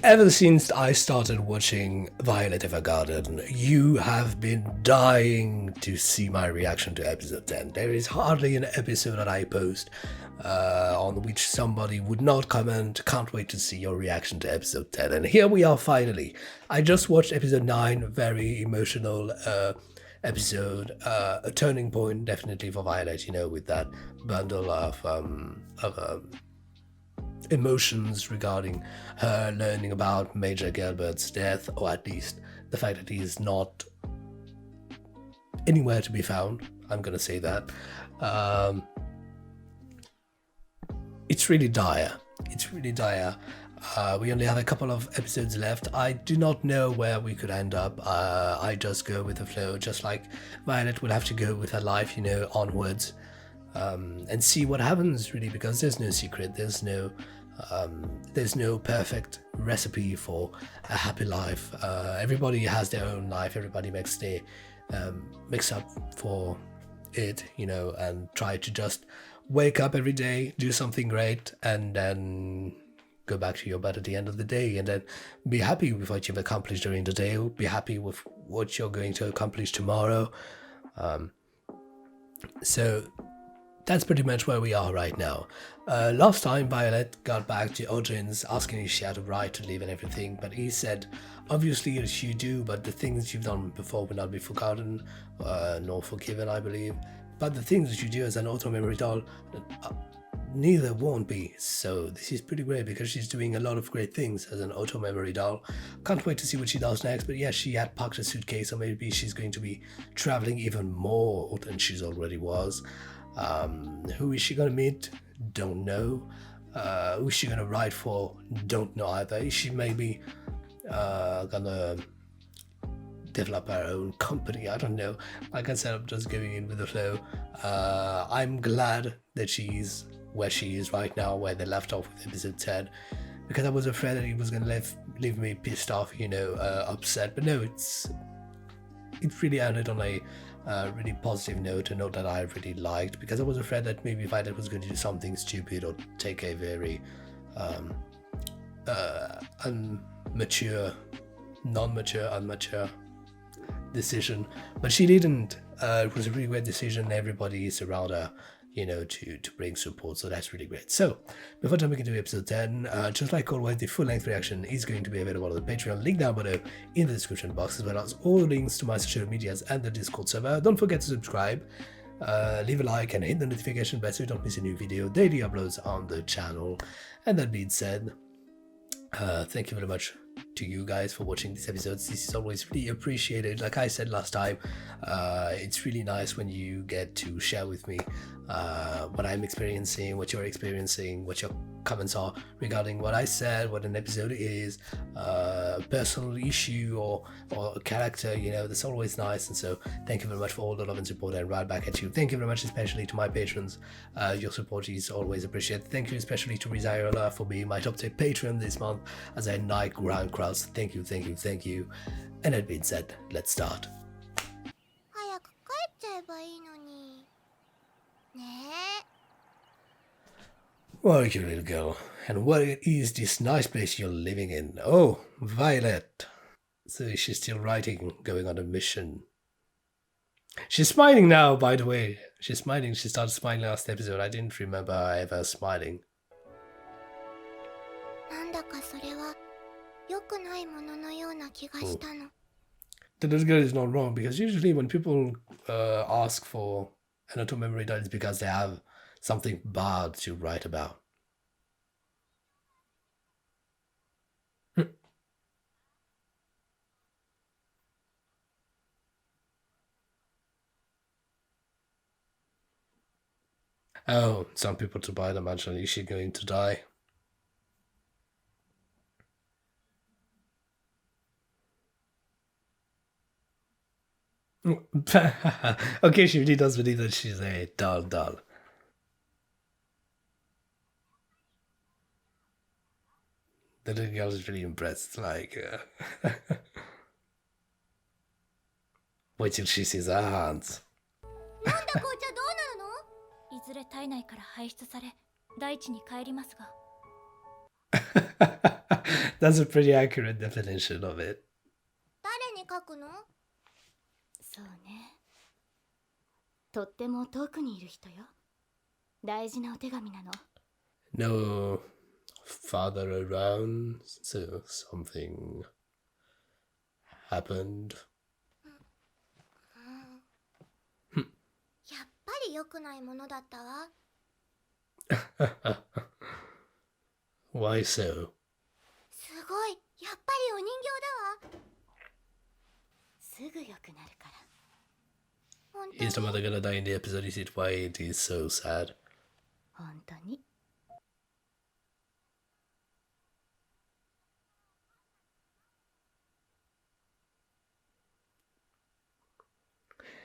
Ever since I started watching Violet Evergarden, you have been dying to see my reaction to episode 10. There is hardly an episode that I post on which somebody would not comment, can't wait to see your reaction to episode 10. And here we are finally. I just watched episode 9, very emotional episode, a turning point definitely for Violet, with that bundle of emotions regarding her learning about Major Gilbert's death, or at least the fact that he is not anywhere to be found. I'm gonna say that. It's really dire. It's really dire. We only have a couple of episodes left. I do not know where we could end up. I just go with the flow, just like Violet would have to go with her life, onwards. And see what happens, really, because there's no secret, there's no perfect recipe for a happy life. Everybody has their own life, everybody makes up for it, and try to just wake up every day, do something great, and then go back to your bed at the end of the day, and then be happy with what you've accomplished during the day, be happy with what you're going to accomplish tomorrow. So that's pretty much where we are right now. Last time Violet got back to Odin's asking if she had a right to live and everything, but he said, obviously yes you do, but the things you've done before will not be forgotten, nor forgiven, I believe. But the things that you do as an auto memory doll, neither won't be. So this is pretty great because she's doing a lot of great things as an auto memory doll. Can't wait to see what she does next, but yeah, she had packed a suitcase, so maybe she's going to be traveling even more than she's already was. Who is she gonna meet? Don't know. Who is she gonna write for? Don't know either. Is she maybe gonna develop her own company? I don't know. Like I said, I'm just going in with the flow. I'm glad that she's where she is right now, where they left off with episode 10, because I was afraid that he was gonna leave me pissed off, upset. But no, it really ended on a really positive note, a note that I really liked, because I was afraid that maybe Violet was going to do something stupid or take a very unmature decision, but she didn't. It was a really great decision. Everybody is around her, to bring support, so that's really great. So before jumping into episode 10, just like always, the full-length reaction is going to be available on the Patreon, link down below in the description box, as well as all the links to my social medias and the Discord server. Don't forget to subscribe, leave a like, and hit the notification bell so you don't miss a new video, daily uploads on the channel. And that being said, thank you very much to you guys for watching these episodes. This is always really appreciated. Like I said last time, it's really nice when you get to share with me what I'm experiencing, what you're experiencing, what your comments are regarding what I said, what an episode is, a personal issue or a character, that's always nice. And so thank you very much for all the love and support, and right back at you. Thank you very much, especially to my patrons. Your support is always appreciated. Thank you especially to Rizayola for being my top tier patron this month as a night ground crowds. Thank you. And that being said, let's start. Well, you little girl, and what is this nice place you're living in? Oh, Violet. So she's still writing, going on a mission. She's smiling now, by the way. She's smiling. She started smiling last episode. I didn't remember her ever smiling. The little girl is not wrong, because usually when people ask for an auto memory doll, it's because they have something bad to write about. Oh, some people to buy them, actually. Is she going to die? Okay, she really does believe that she's a doll. The little girl is really impressed, like... wait till she sees her hands. That's a pretty accurate definition of it. 誰に書くの？そうね。とっても遠くにいる人よ。大事なお手紙なの。No father around, so something happened. やっぱり良くないものだったわ。Why so? すごい、やっぱりお人形だわ。すぐ良くなるから。本当 Is the に？ mother gonna die in the episode? Is it why it is so sad? 本当に。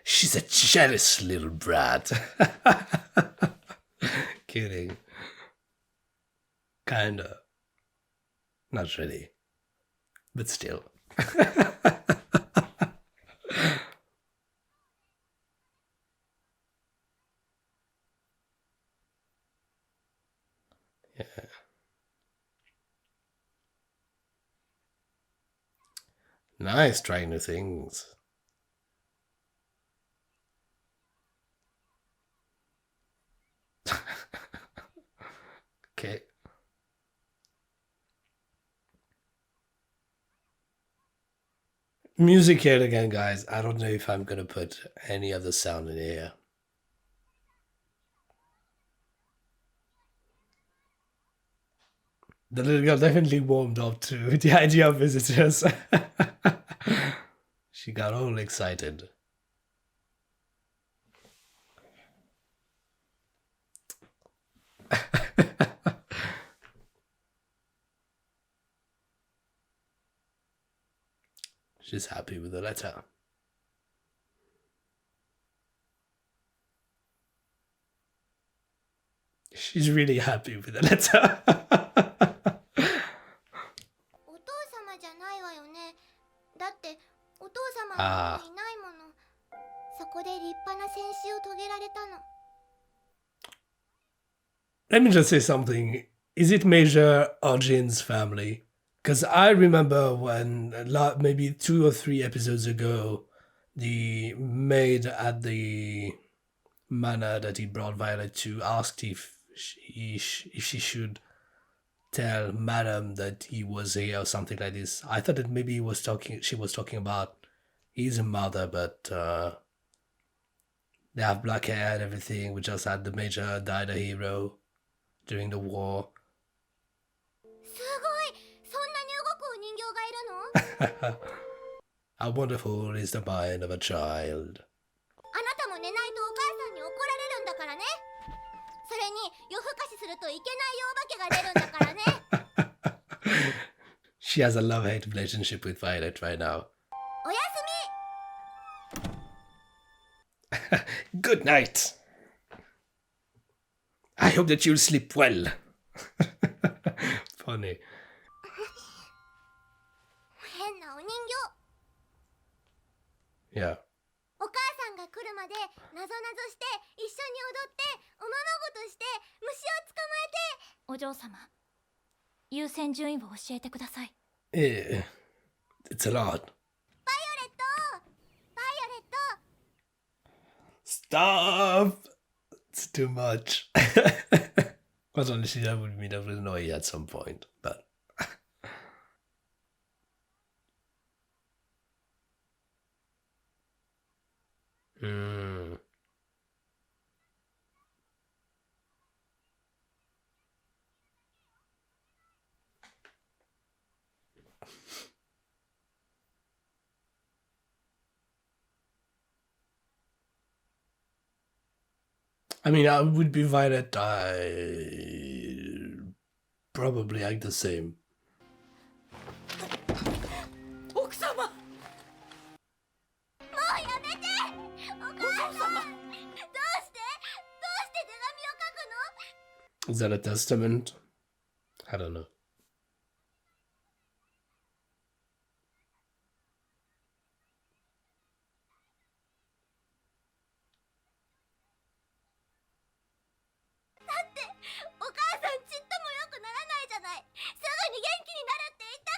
She's a jealous little brat. Kidding. Kinda. Not really. But still. Yeah. Nice trying new things. Okay. Music here again, guys. I don't know if I'm gonna put any other sound in here. The little girl definitely warmed up to the idea of visitors. She got all excited. She's happy with the letter. She's really happy with the letter. お父様じゃないわよね。だってお父様はもういないもの。そこで立派な戦死を遂げられたの。Let me just say something. Is it Major Arjun's family? Because I remember when, maybe 2 or 3 episodes ago, the maid at the manor that he brought Violet to asked if she should tell Madam that he was here or something like this. I thought that maybe she was talking about his mother, but they have black hair and everything. We just had the Major died a hero during the war. すごい、そんなに動くお人形がいるの？ How wonderful is the mind of a child. あなたも寝ないとお母さんに怒られるんだからね。それに夜更かしするといけないよお化けが出るんだからね。She has a love-hate relationship with Violet right now. おやすみ。 Good night. I hope that you'll sleep well. Funny. 変なお人形。 Yeah. お母さんが来るまでなぞなぞして一緒に踊っておままごとして虫を捕まえて。お嬢様、優先順位を教えてください。 Yeah. It's a lot. バイオレット、バイオレット。 Stop! It's too much. Quite honestly, that would mean I would annoy you at some point, but... I mean, I would be Violet. I probably act the same. 奥様、もうやめて。お母さん、どうして手紙を書くの？ Is that a testament? I don't know. お母さんちっとも良くならないじゃない。すぐに元気になるって言った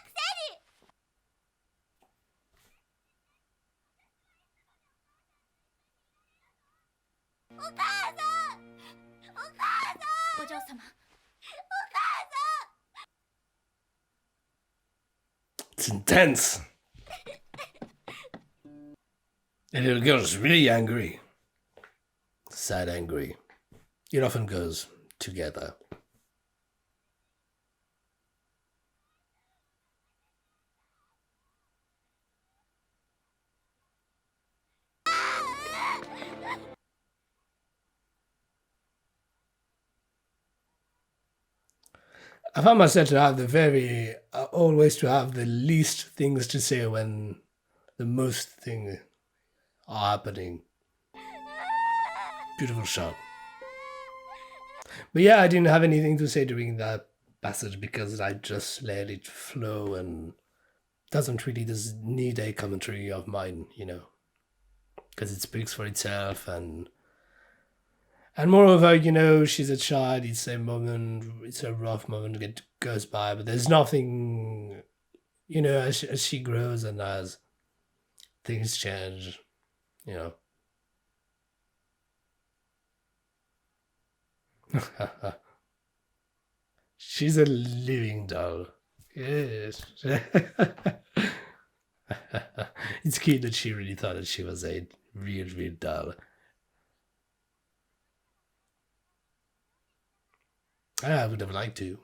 It's intense. The little girl's really angry. Sad angry. It often goes together. I found myself to have always to have the least things to say when the most things are happening. Beautiful shot. But yeah, I didn't have anything to say during that passage because I just let it flow and doesn't really need a commentary of mine, because it speaks for itself and moreover, she's a child. It's a rough moment that goes by, but there's nothing, as she grows and as things change, She's a living doll. Yes. It's cute that she really thought that she was a real doll. I would have liked to.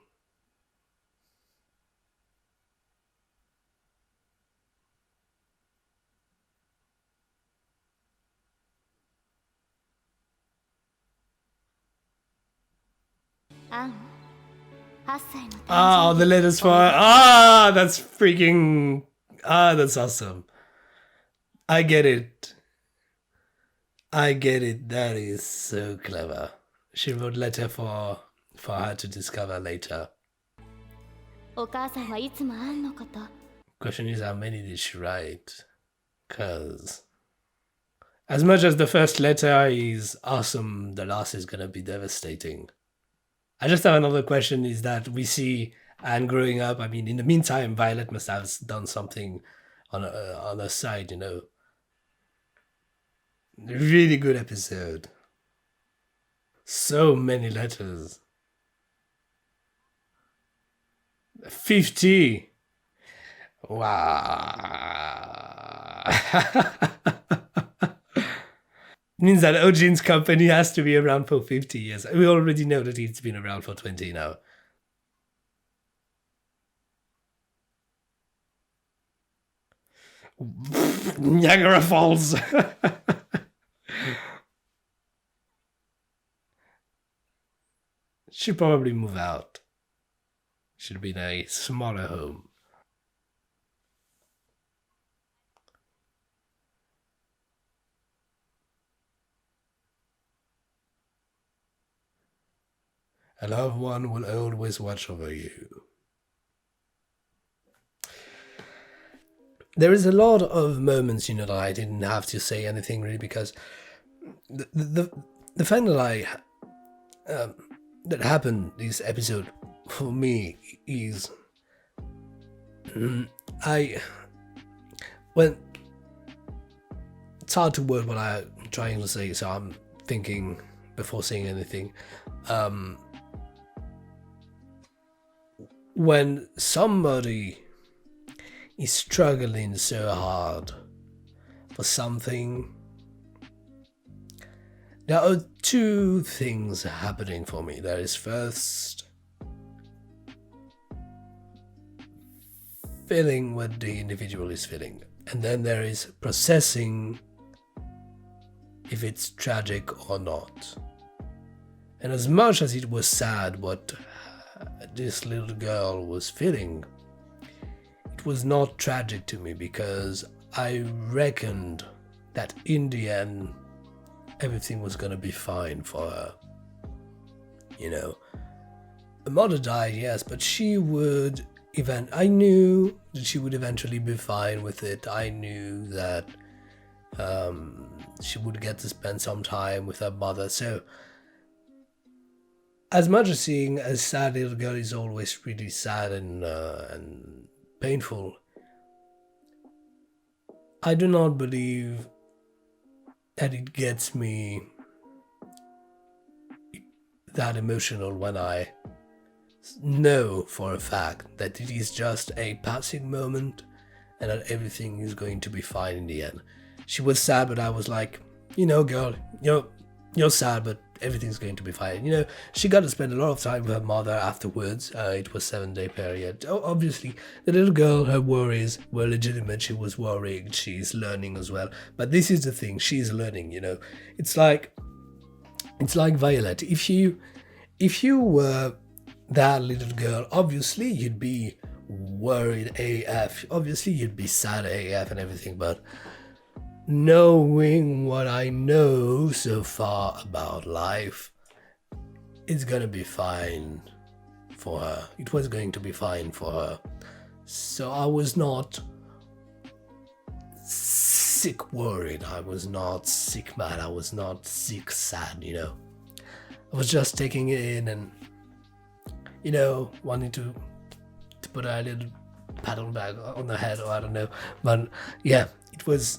Oh, the letters for that's freaking that's awesome. I get it. That is so clever. She wrote letter for her to discover later. Question is, how many did she write? Because as much as the first letter is awesome, the last is gonna be devastating. I just have another question, is that we see Anne growing up. I mean, in the meantime, Violet must have done something on her side, Really good episode. So many letters. 50. Wow. Means that Ojin's company has to be around for 50 years. We already know that it's been around for 20 now. Niagara Falls. Should probably move out. Should be in a smaller home. A loved one will always watch over you. There is a lot of moments, that I didn't have to say anything really, because the fact that that happened this episode for me is it's hard to word what I'm trying to say, so I'm thinking before saying anything. When somebody is struggling so hard for something, there are two things happening for me. There is first feeling what the individual is feeling, and then there is processing if it's tragic or not. And as much as it was sad what this little girl was feeling, it was not tragic to me, because I reckoned that in the end everything was gonna be fine for her. The mother died, yes, but I knew that she would eventually be fine with it. I knew that she would get to spend some time with her mother. So as much as seeing a sad little girl is always really sad and painful, I do not believe that it gets me that emotional when I know for a fact that it is just a passing moment and that everything is going to be fine in the end. She was sad, but I was like, girl, you're sad, but everything's going to be fine. She got to spend a lot of time with her mother afterwards. It was 7-day period. Obviously, the little girl, her worries were legitimate. She was worried. She's learning as well. But this is the thing. She's learning. It's like Violet. If you were that little girl, obviously you'd be worried AF. Obviously you'd be sad AF and everything. But knowing what I know so far about life, it's gonna be fine for her. It was going to be fine for her. So I was not sick worried. I was not sick mad. I was not sick sad, I was just taking it in and, wanting to put a little pat on the back on the head, or I don't know. But yeah, it was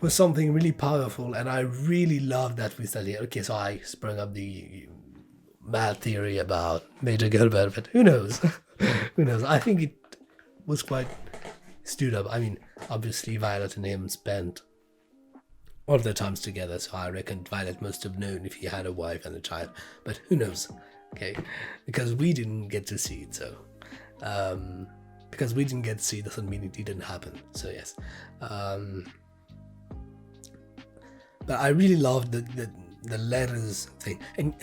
something really powerful, and I really loved that we studied. Okay, so I sprung up the mad theory about Major Gilbert, but who knows? Who knows? I think it was quite stood up. I mean, obviously Violet and him spent all of their times together, so I reckon Violet must have known if he had a wife and a child, but who knows? Okay, because we didn't get to see it, so because we didn't get to see it doesn't mean it didn't happen. So yes, but I really loved the letters thing, and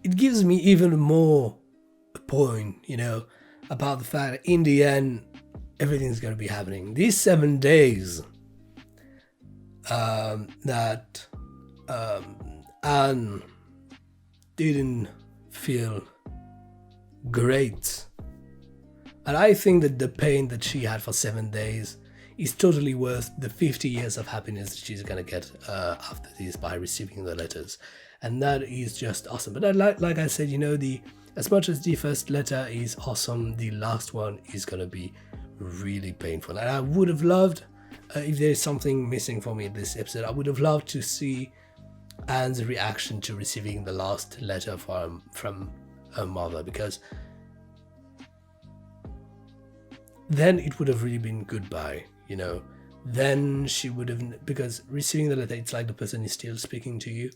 it gives me even more a point, about the fact that in the end everything's going to be happening. These 7 days that Anne didn't feel great, and I think that the pain that she had for 7 days is totally worth the 50 years of happiness that she's gonna get after this by receiving the letters, and that is just awesome. But like I said, as much as the first letter is awesome, the last one is gonna be really painful, and I would have loved, if there's something missing for me in this episode, I would have loved to see Anne's reaction to receiving the last letter from her mother, because then it would have really been goodbye, then she would have, because receiving the letter, it's like the person is still speaking to you,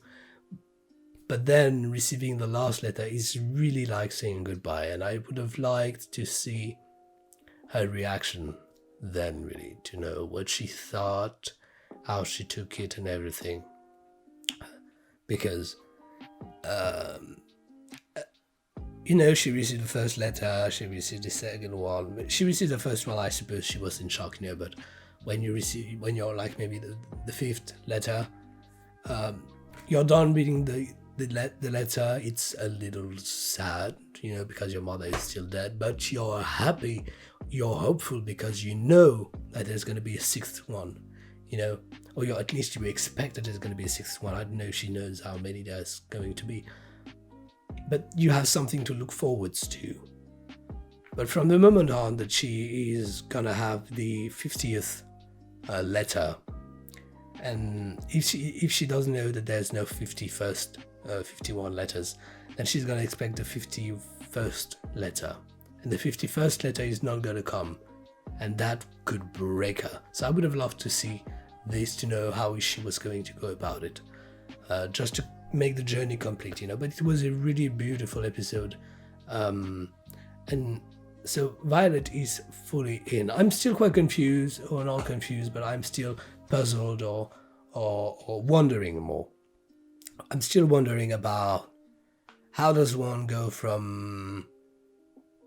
but then receiving the last letter is really like saying goodbye, and I would have liked to see her reaction then, really, to know what she thought, how she took it and everything, because she received the first letter, she received the second one, she received the first one, I suppose she was in shock, but when you're like maybe the fifth letter, you're done reading the letter, it's a little sad, because your mother is still dead, but you're happy, you're hopeful, because that there's going to be a sixth one, or at least you expect that there's going to be a sixth one. I don't know if she knows how many there's going to be, but you have something to look forwards to. But from the moment on that she is gonna have the 50th letter, and if she doesn't know that there's no 51 letters, then she's gonna expect the 51st letter, and the 51st letter is not gonna come, and that could break her. So I would have loved to see this, to know how she was going to go about it, just to make the journey complete, but it was a really beautiful episode, and so Violet is fully in. I'm still quite confused, or not confused, but I'm still puzzled or wondering more. I'm still wondering about how does one go from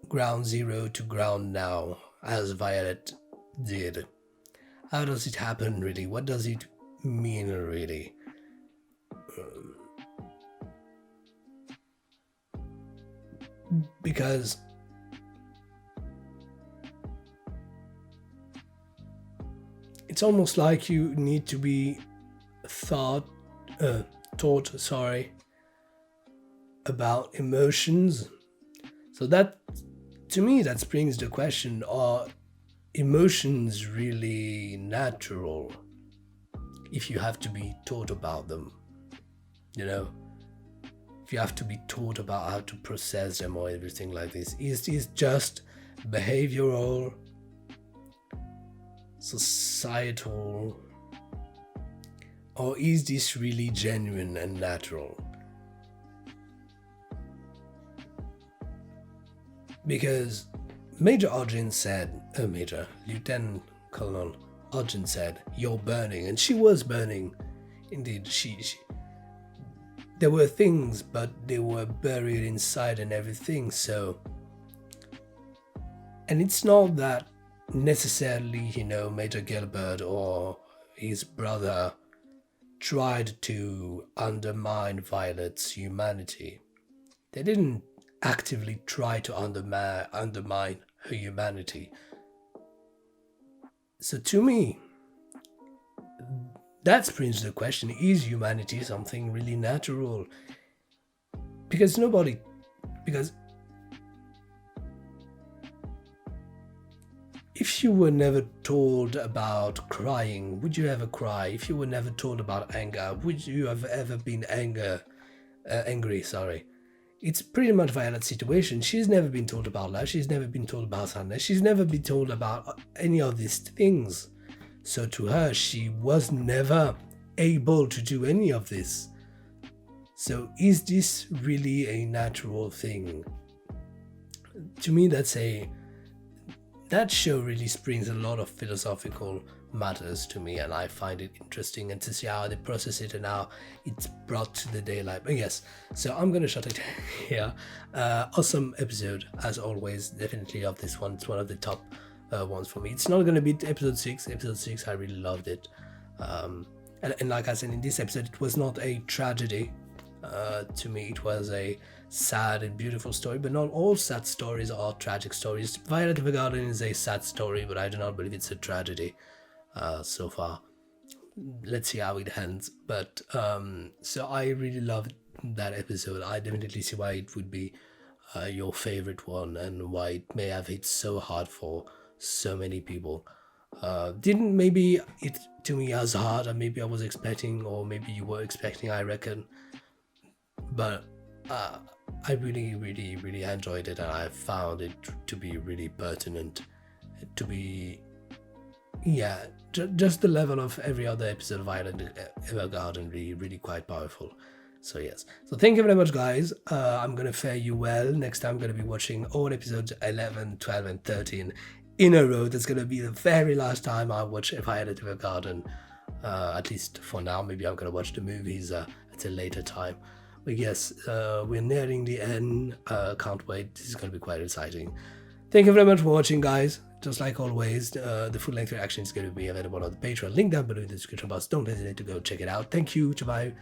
ground zero to ground now, as Violet did. How does it happen, really? What does it mean, really? Because it's almost like you need to be taught about emotions. So that, to me, that brings the question, are emotions really natural if you have to be taught about them? if you have to be taught about how to process them or everything like this. Is this just behavioral, societal, or is this really genuine and natural? Because Lieutenant Colonel Arjun said, "You're burning," and she was burning. Indeed, she there were things, but they were buried inside and everything. So, and it's not that necessarily, Major Gilbert or his brother tried to undermine Violet's humanity. They didn't actively try to undermine her humanity. So to me, that brings the question, is humanity something really natural? Because if you were never told about crying, would you ever cry? If you were never told about anger, would you have ever been angry? It's pretty much Violet's situation. She's never been told about love. She's never been told about sadness. She's never been told about any of these things. So to her, she was never able to do any of this. So is this really a natural thing? To me, that show really springs a lot of philosophical matters to me, and I find it interesting, and to see how they process it and how it's brought to the daylight. But yes, so I'm gonna shut it here. Awesome episode as always, definitely of this one. It's one of the top ones for me. It's not gonna be episode 6. Episode 6, I really loved it, and like I said in this episode, it was not a tragedy. To me, it was a sad and beautiful story, but not all sad stories are tragic stories. Violet Evergarden is a sad story, but I do not believe it's a tragedy so far. Let's see how it ends. But so I really loved that episode. I definitely see why it would be your favorite one, and why it may have hit so hard for so many people. Didn't maybe it to me as hard, and maybe I was expecting, or maybe you were expecting, I reckon. But I really, really, really enjoyed it, and I found it to be really pertinent, to be, just the level of every other episode of Violet Evergarden, really, really quite powerful. So yes, so thank you very much, guys. I'm gonna fare you well. Next time I'm gonna be watching all episodes 11, 12 and 13 in a row. That's gonna be the very last time I watch Violet Evergarden, at least for now. Maybe I'm gonna watch the movies at a later time. But yes, we're nearing the end. Can't wait. This is going to be quite exciting. Thank you very much for watching, guys. Just like always, the full-length reaction is going to be available on the Patreon. Link down below in the description box. Don't hesitate to go check it out. Thank you to my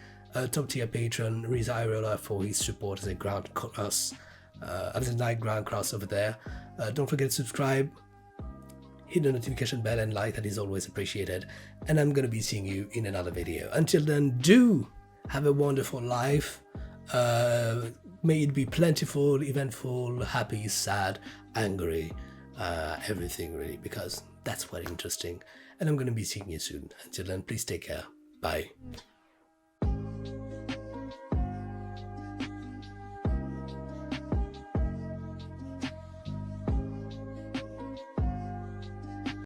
top-tier patron, Riza Irola, for his support as a Ground Cross, as a Night Ground Cross over there. Don't forget to subscribe, hit the notification bell, and like. That is always appreciated. And I'm going to be seeing you in another video. Until then, do have a wonderful life. May it be plentiful, eventful, happy, sad, angry, everything really, because that's quite interesting. And I'm going to be seeing you soon. Until then, please take care. Bye.